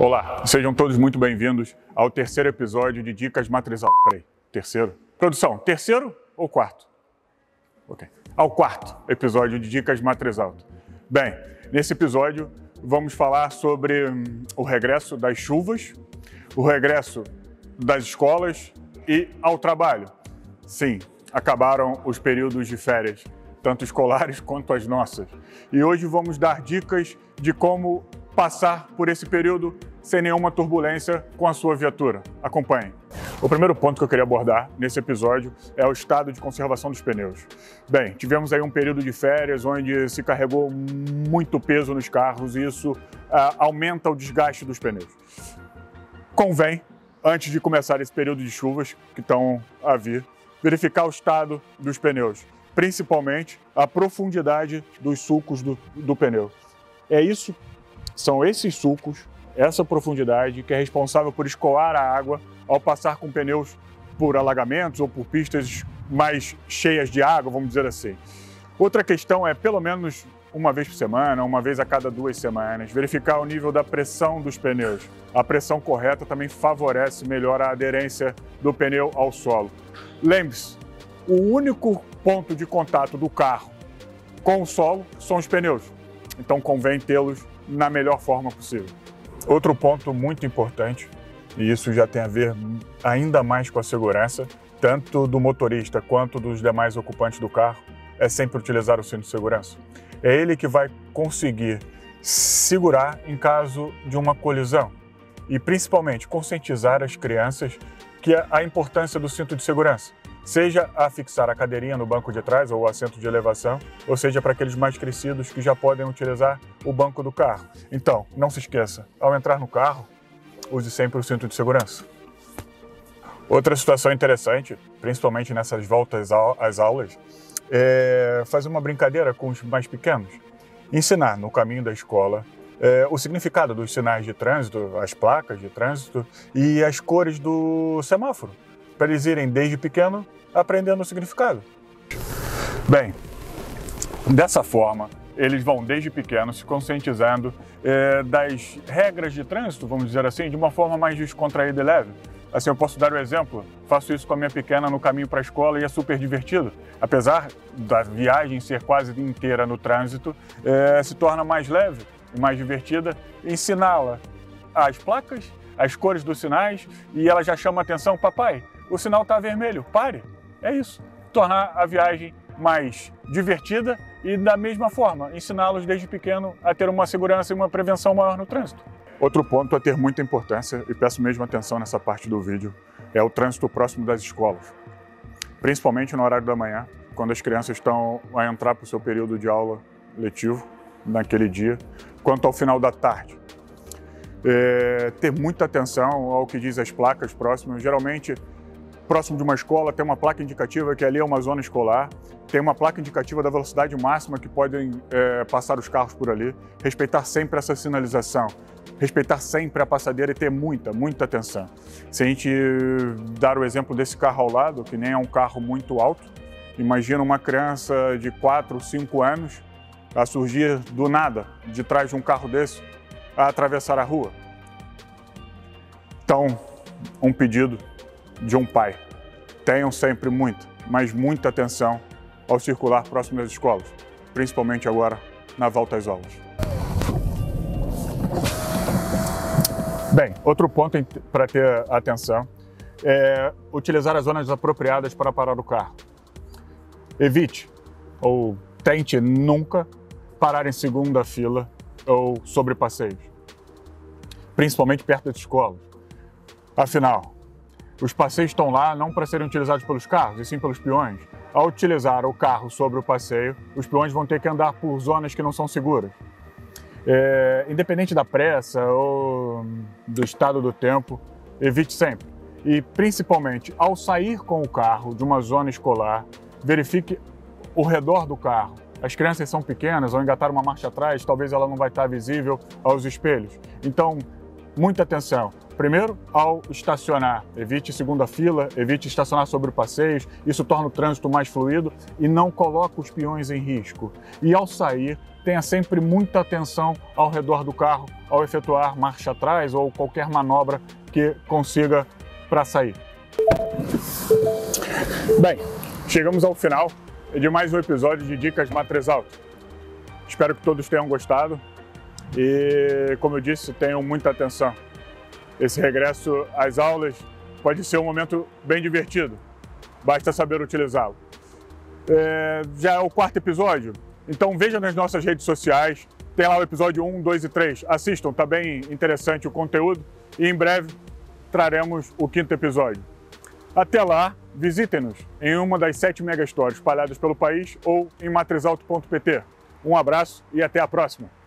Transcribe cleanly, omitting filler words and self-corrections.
Olá, sejam todos muito bem-vindos ao terceiro episódio de Dicas Matriz Alto. Peraí, terceiro? Produção, terceiro ou quarto? Ok. Ao quarto episódio de Dicas Matriz Alto. Bem, nesse episódio vamos falar sobre o regresso das chuvas, o regresso das escolas e ao trabalho. Sim, acabaram os períodos de férias, tanto escolares quanto as nossas. E hoje vamos dar dicas de como passar por esse período sem nenhuma turbulência com a sua viatura. Acompanhe. O primeiro ponto que eu queria abordar nesse episódio é o estado de conservação dos pneus. Bem, tivemos aí um período de férias onde se carregou muito peso nos carros e isso aumenta o desgaste dos pneus. Convém, antes de começar esse período de chuvas que estão a vir, verificar o estado dos pneus, principalmente a profundidade dos sulcos do pneu. São esses sulcos, essa profundidade, que é responsável por escoar a água ao passar com pneus por alagamentos ou por pistas mais cheias de água, vamos dizer assim. Outra questão é, pelo menos uma vez por semana, uma vez a cada 2 semanas, verificar o nível da pressão dos pneus. A pressão correta também favorece melhor a aderência do pneu ao solo. Lembre-se, o único ponto de contato do carro com o solo são os pneus, então convém tê-los na melhor forma possível. Outro ponto muito importante, e isso já tem a ver ainda mais com a segurança, tanto do motorista quanto dos demais ocupantes do carro, é sempre utilizar o cinto de segurança. É ele que vai conseguir segurar em caso de uma colisão e principalmente conscientizar as crianças que a importância do cinto de segurança, seja a fixar a cadeirinha no banco de trás ou o assento de elevação, ou seja para aqueles mais crescidos que já podem utilizar o banco do carro. Então, não se esqueça, ao entrar no carro, use sempre o cinto de segurança. Outra situação interessante, principalmente nessas voltas às aulas, é fazer uma brincadeira com os mais pequenos. Ensinar no caminho da escola o significado dos sinais de trânsito, as placas de trânsito e as cores do semáforo, para eles irem desde pequeno aprendendo o significado. Bem, dessa forma, eles vão desde pequeno se conscientizando das regras de trânsito, vamos dizer assim, de uma forma mais descontraída e leve. Assim, eu posso dar um exemplo, faço isso com a minha pequena no caminho para a escola e é super divertido. Apesar da viagem ser quase inteira no trânsito, se torna mais leve e mais divertida ensiná-la as placas, as cores dos sinais e ela já chama a atenção, papai, o sinal está vermelho, pare. É isso, tornar a viagem mais divertida e da mesma forma, ensiná-los desde pequeno a ter uma segurança e uma prevenção maior no trânsito. Outro ponto a ter muita importância, e peço mesmo atenção nessa parte do vídeo, é o trânsito próximo das escolas. Principalmente no horário da manhã, quando as crianças estão a entrar para o seu período de aula letivo, naquele dia, quanto ao final da tarde. Ter muita atenção ao que diz as placas próximas. Geralmente, próximo de uma escola tem uma placa indicativa que ali é uma zona escolar, tem uma placa indicativa da velocidade máxima que podem passar os carros por ali. Respeitar sempre essa sinalização, respeitar sempre a passadeira e ter muita atenção. Se a gente dar o exemplo desse carro ao lado, que nem é um carro muito alto, imagina uma criança de 4 ou 5 anos a surgir do nada, de trás de um carro desse, a atravessar a rua. Então, um pedido de um pai. Tenham sempre muita atenção ao circular próximo das escolas, principalmente agora na volta às aulas. Bem, outro ponto para ter atenção é utilizar as zonas apropriadas para parar o carro. Evite ou tente nunca parar em segunda fila ou sobre passeios, principalmente perto das escolas. Afinal, os passeios estão lá não para serem utilizados pelos carros, e sim pelos peões. Ao utilizar o carro sobre o passeio, os peões vão ter que andar por zonas que não são seguras. Independente da pressa ou do estado do tempo, evite sempre. E principalmente, ao sair com o carro de uma zona escolar, verifique o redor do carro. As crianças são pequenas, ao engatar uma marcha atrás, talvez ela não vai estar visível aos espelhos. Então, muita atenção. Primeiro, ao estacionar, evite segunda fila, evite estacionar sobre passeios, isso torna o trânsito mais fluido e não coloca os peões em risco. E ao sair, tenha sempre muita atenção ao redor do carro, ao efetuar marcha atrás ou qualquer manobra que consiga para sair. Bem, chegamos ao final de mais um episódio de Dicas Matriz Auto. Espero que todos tenham gostado e, como eu disse, tenham muita atenção. Esse regresso às aulas pode ser um momento bem divertido, basta saber utilizá-lo. Já é o 4º episódio, então veja nas nossas redes sociais, tem lá o episódio 1, 2 e 3. Assistam, está bem interessante o conteúdo e em breve traremos o 5º episódio. Até lá, visitem-nos em uma das 7 megastores espalhadas pelo país ou em matrizauto.pt. Um abraço e até a próxima!